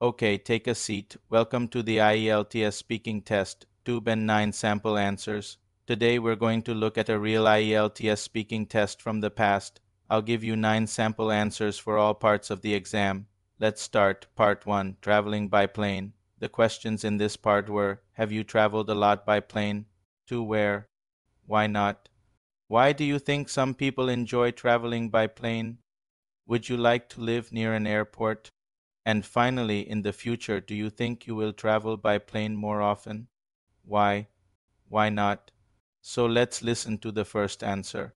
Okay, take a seat. Welcome to the IELTS speaking test, tube and 9 sample answers. Today we're going to look at a real IELTS speaking test from the past. I'll give you 9 sample answers for all parts of the exam. Let's start. Part 1, Traveling by Plane. The questions in this part were, have you traveled a lot by plane? To where? Why not? Why do you think some people enjoy traveling by plane? Would you like to live near an airport? And finally, in the future, do you think you will travel by plane more often? Why? Why not? So let's listen to the first answer.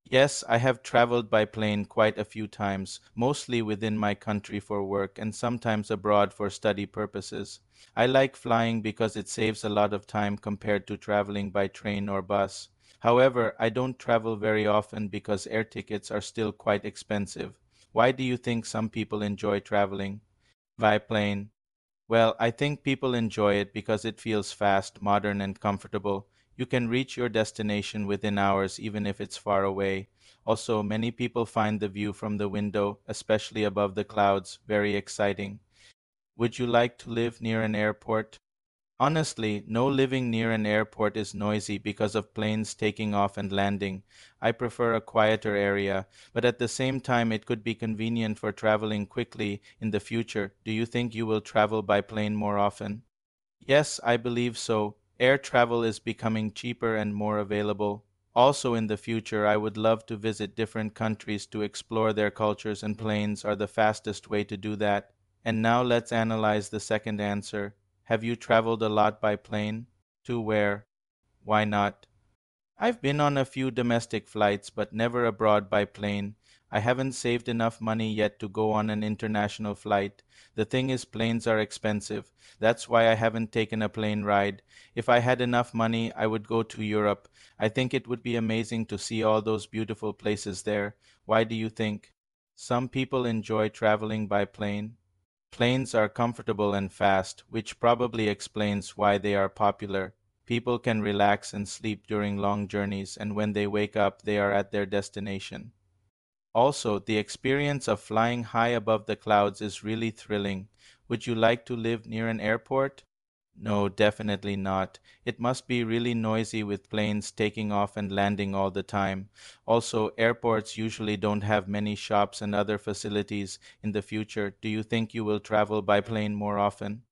Yes, I have traveled by plane quite a few times, mostly within my country for work and sometimes abroad for study purposes. I like flying because it saves a lot of time compared to traveling by train or bus. However, I don't travel very often because air tickets are still quite expensive. Why do you think some people enjoy traveling by plane? Well, I think people enjoy it because it feels fast, modern, and comfortable. You can reach your destination within hours, even if it's far away. Also, many people find the view from the window, especially above the clouds, very exciting. Would you like to live near an airport? Honestly, no, living near an airport is noisy because of planes taking off and landing. I prefer a quieter area, but at the same time, it could be convenient for traveling quickly in the future. Do you think you will travel by plane more often? Yes, I believe so. Air travel is becoming cheaper and more available. Also, in the future, I would love to visit different countries to explore their cultures, and planes are the fastest way to do that. And now let's analyze the second answer. Have you traveled a lot by plane? To where? Why not? I've been on a few domestic flights, but never abroad by plane. I haven't saved enough money yet to go on an international flight. The thing is, planes are expensive. That's why I haven't taken a plane ride. If I had enough money, I would go to Europe. I think it would be amazing to see all those beautiful places there. Why do you think? Some people enjoy traveling by plane. Planes are comfortable and fast, which probably explains why they are popular. People can relax and sleep during long journeys, and when they wake up, they are at their destination. Also, the experience of flying high above the clouds is really thrilling. Would you like to live near an airport? No, definitely not. It must be really noisy with planes taking off and landing all the time. Also, airports usually don't have many shops and other facilities in the future. Do you think you will travel by plane more often?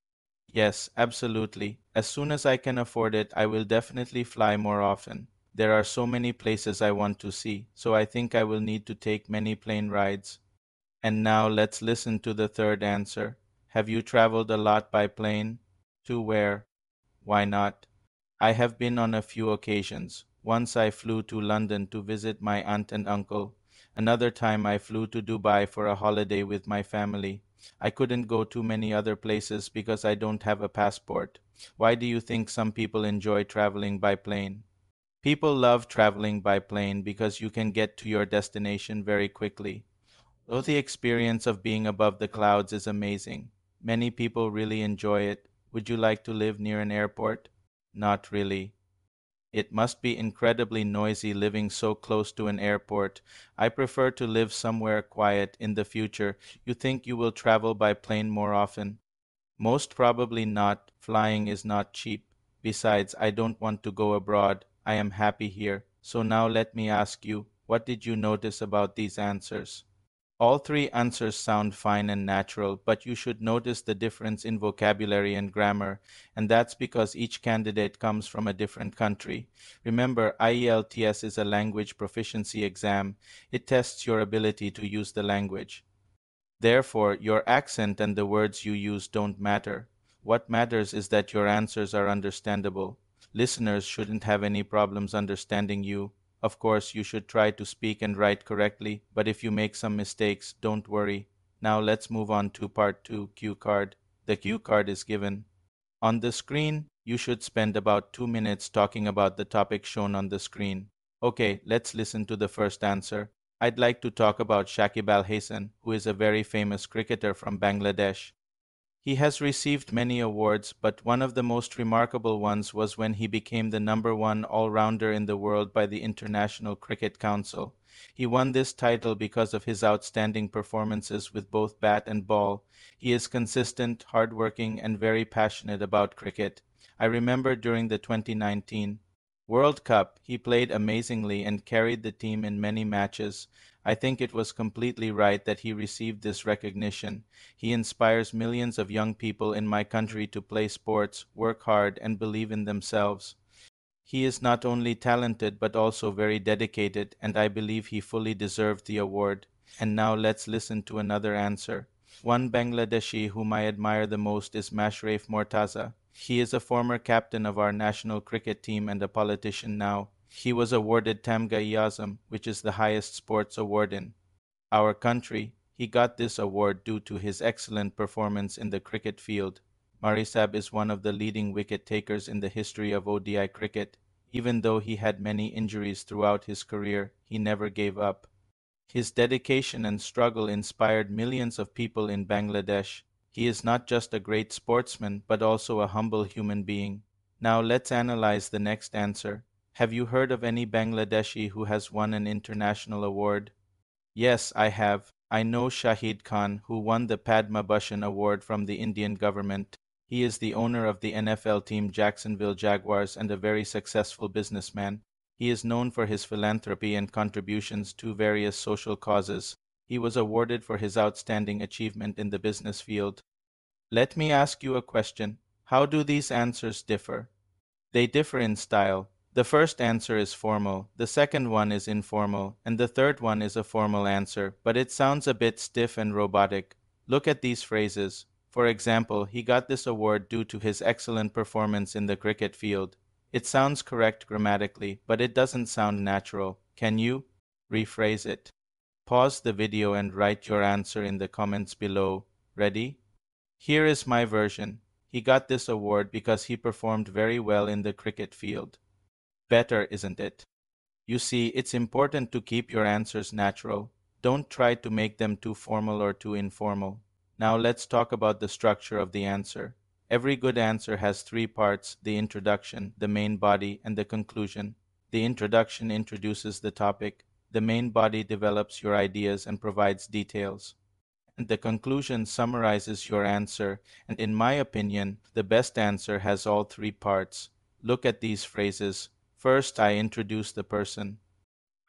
Yes, absolutely. As soon as I can afford it, I will definitely fly more often. There are so many places I want to see, so I think I will need to take many plane rides. And now let's listen to the third answer. Have you traveled a lot by plane? To where? Why not? I have been on a few occasions. Once I flew to London to visit my aunt and uncle. Another time I flew to Dubai for a holiday with my family. I couldn't go to many other places because I don't have a passport. Why do you think some people enjoy traveling by plane? People love traveling by plane because you can get to your destination very quickly. Though the experience of being above the clouds is amazing, many people really enjoy it. Would you like to live near an airport? Not really. It must be incredibly noisy living so close to an airport. I prefer to live somewhere quiet in the future. You think you will travel by plane more often? Most probably not. Flying is not cheap. Besides, I don't want to go abroad. I am happy here. So now let me ask you, what did you notice about these answers? All three answers sound fine and natural, but you should notice the difference in vocabulary and grammar, and that's because each candidate comes from a different country. Remember, IELTS is a language proficiency exam. It tests your ability to use the language. Therefore, your accent and the words you use don't matter. What matters is that your answers are understandable. Listeners shouldn't have any problems understanding you. Of course, you should try to speak and write correctly, but if you make some mistakes, don't worry. Now let's move on to part 2, cue card. The cue card is given. On the screen, you should spend about 2 minutes talking about the topic shown on the screen. Okay, let's listen to the first answer. I'd like to talk about Shakib Al Hasan, who is a very famous cricketer from Bangladesh. He has received many awards, but one of the most remarkable ones was when he became the number one all-rounder in the world by the International Cricket Council. He won this title because of his outstanding performances with both bat and ball. He is consistent, hardworking, and very passionate about cricket. I remember during the 2019 World Cup, he played amazingly and carried the team in many matches. I think it was completely right that he received this recognition. He inspires millions of young people in my country to play sports, work hard, and believe in themselves. He is not only talented but also very dedicated, and I believe he fully deserved the award. And now let's listen to another answer. One Bangladeshi whom I admire the most is Mashraf Mortaza. He is a former captain of our national cricket team and a politician now. He was awarded Tamga-e-Azam, which is the highest sports award in our country. He got this award due to his excellent performance in the cricket field. Marisab is one of the leading wicket takers in the history of ODI cricket. Even though he had many injuries throughout his career, he never gave up. His dedication and struggle inspired millions of people in Bangladesh. He is not just a great sportsman, but also a humble human being. Now let's analyze the next answer. Have you heard of any Bangladeshi who has won an international award? Yes, I have. I know Shahid Khan, who won the Padma Bhushan Award from the Indian government. He is the owner of the NFL team Jacksonville Jaguars and a very successful businessman. He is known for his philanthropy and contributions to various social causes. He was awarded for his outstanding achievement in the business field. Let me ask you a question. How do these answers differ? They differ in style. The first answer is formal, the second one is informal, and the third one is a formal answer, but it sounds a bit stiff and robotic. Look at these phrases. For example, he got this award due to his excellent performance in the cricket field. It sounds correct grammatically, but it doesn't sound natural. Can you rephrase it? Pause the video and write your answer in the comments below. Ready? Here is my version. He got this award because he performed very well in the cricket field. Better, isn't it? You see, it's important to keep your answers natural. Don't try to make them too formal or too informal. Now let's talk about the structure of the answer. Every good answer has three parts: the introduction, the main body, and the conclusion. The introduction introduces the topic. The main body develops your ideas and provides details. And the conclusion summarizes your answer, and in my opinion, the best answer has all three parts. Look at these phrases. First, I introduce the person.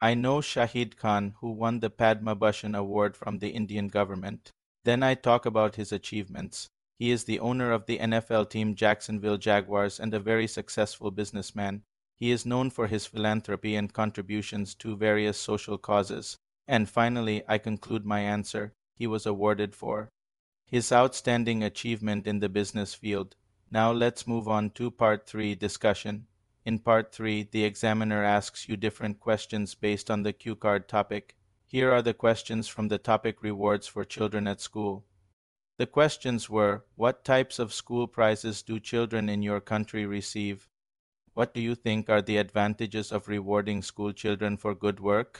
I know Shahid Khan, who won the Padma Bhushan Award from the Indian government. Then I talk about his achievements. He is the owner of the NFL team Jacksonville Jaguars and a very successful businessman. He is known for his philanthropy and contributions to various social causes. And finally, I conclude my answer. He was awarded for his outstanding achievement in the business field. Now let's move on to part 3 discussion. In part 3, the examiner asks you different questions based on the cue card topic. Here are the questions from the topic rewards for children at school. The questions were, what types of school prizes do children in your country receive? What do you think are the advantages of rewarding school children for good work?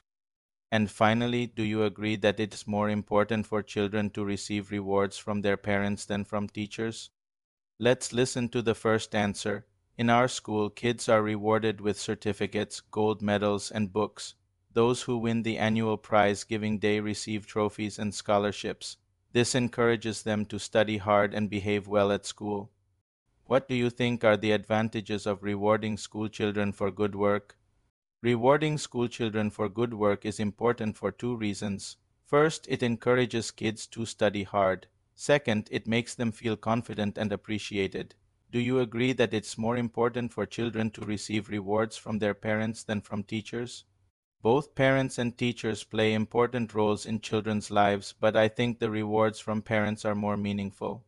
And finally, do you agree that it is more important for children to receive rewards from their parents than from teachers? Let's listen to the first answer. In our school, kids are rewarded with certificates, gold medals, and books. Those who win the annual prize giving day receive trophies and scholarships. This encourages them to study hard and behave well at school. What do you think are the advantages of rewarding school children for good work? Rewarding school children for good work is important for two reasons. First, it encourages kids to study hard. Second, it makes them feel confident and appreciated. Do you agree that it's more important for children to receive rewards from their parents than from teachers? Both parents and teachers play important roles in children's lives, but I think the rewards from parents are more meaningful.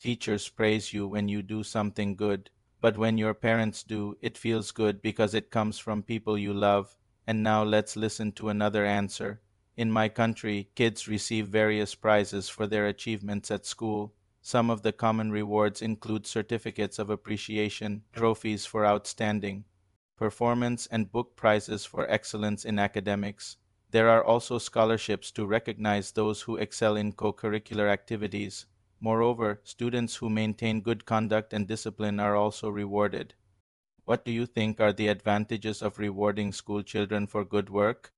Teachers praise you when you do something good, but when your parents do, it feels good because it comes from people you love. And now let's listen to another answer. In my country, kids receive various prizes for their achievements at school. Some of the common rewards include certificates of appreciation, trophies for outstanding performance, and book prizes for excellence in academics. There are also scholarships to recognize those who excel in co-curricular activities. Moreover, students who maintain good conduct and discipline are also rewarded. What do you think are the advantages of rewarding school children for good work?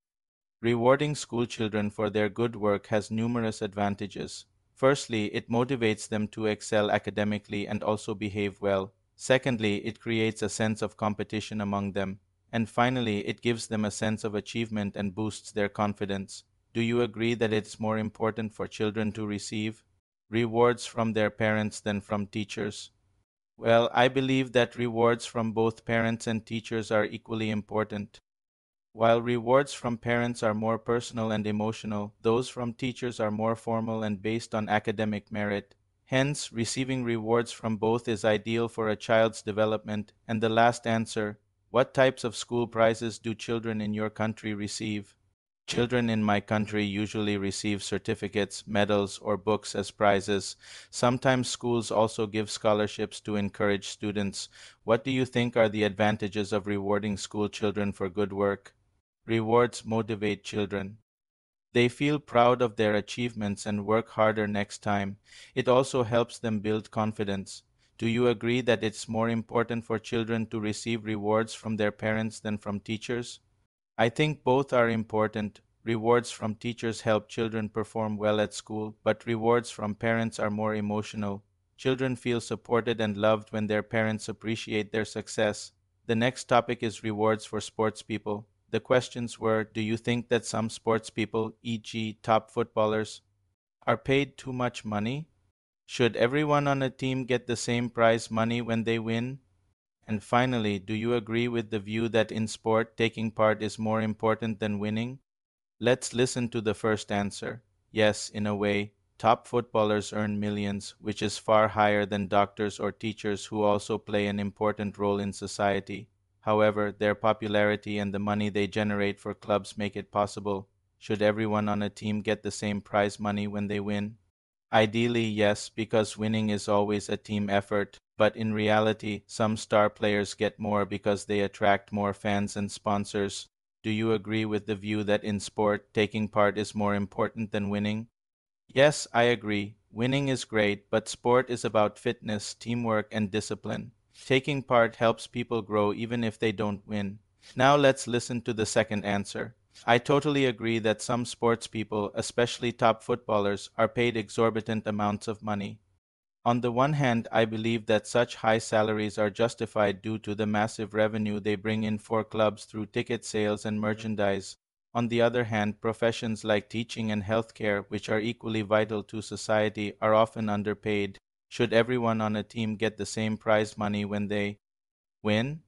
Rewarding school children for their good work has numerous advantages. Firstly, it motivates them to excel academically and also behave well. Secondly, it creates a sense of competition among them. And finally, it gives them a sense of achievement and boosts their confidence. Do you agree that it's more important for children to receive rewards from their parents than from teachers? Well, I believe that rewards from both parents and teachers are equally important. While rewards from parents are more personal and emotional, those from teachers are more formal and based on academic merit. Hence, receiving rewards from both is ideal for a child's development. And the last answer, what types of school prizes do children in your country receive? Children in my country usually receive certificates, medals, or books as prizes. Sometimes schools also give scholarships to encourage students. What do you think are the advantages of rewarding school children for good work? Rewards motivate children. They feel proud of their achievements and work harder next time. It also helps them build confidence. Do you agree that it's more important for children to receive rewards from their parents than from teachers? I think both are important. Rewards from teachers help children perform well at school, but rewards from parents are more emotional. Children feel supported and loved when their parents appreciate their success. The next topic is rewards for sports people. The questions were, do you think that some sports people, e.g., top footballers, are paid too much money? Should everyone on a team get the same prize money when they win? And finally, do you agree with the view that in sport, taking part is more important than winning? Let's listen to the first answer. Yes, in a way, top footballers earn millions, which is far higher than doctors or teachers who also play an important role in society. However, their popularity and the money they generate for clubs make it possible. Should everyone on a team get the same prize money when they win? Ideally, yes, because winning is always a team effort, but in reality, some star players get more because they attract more fans and sponsors. Do you agree with the view that in sport, taking part is more important than winning? Yes, I agree. Winning is great, but sport is about fitness, teamwork, and discipline. Taking part helps people grow even if they don't win. Now let's listen to the second answer. I totally agree that some sports people, especially top footballers, are paid exorbitant amounts of money. On the one hand, I believe that such high salaries are justified due to the massive revenue they bring in for clubs through ticket sales and merchandise. On the other hand, professions like teaching and healthcare, which are equally vital to society, are often underpaid. Should everyone on a team get the same prize money when they win?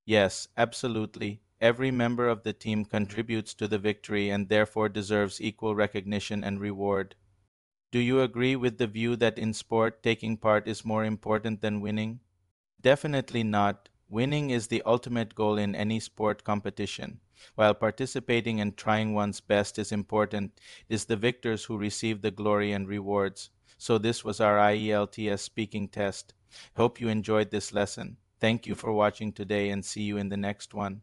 Yes, absolutely. Every member of the team contributes to the victory and therefore deserves equal recognition and reward. Do you agree with the view that in sport, taking part is more important than winning? Definitely not. Winning is the ultimate goal in any sport competition. While participating and trying one's best is important, it is the victors who receive the glory and rewards. So this was our IELTS speaking test. Hope you enjoyed this lesson. Thank you for watching today and see you in the next one.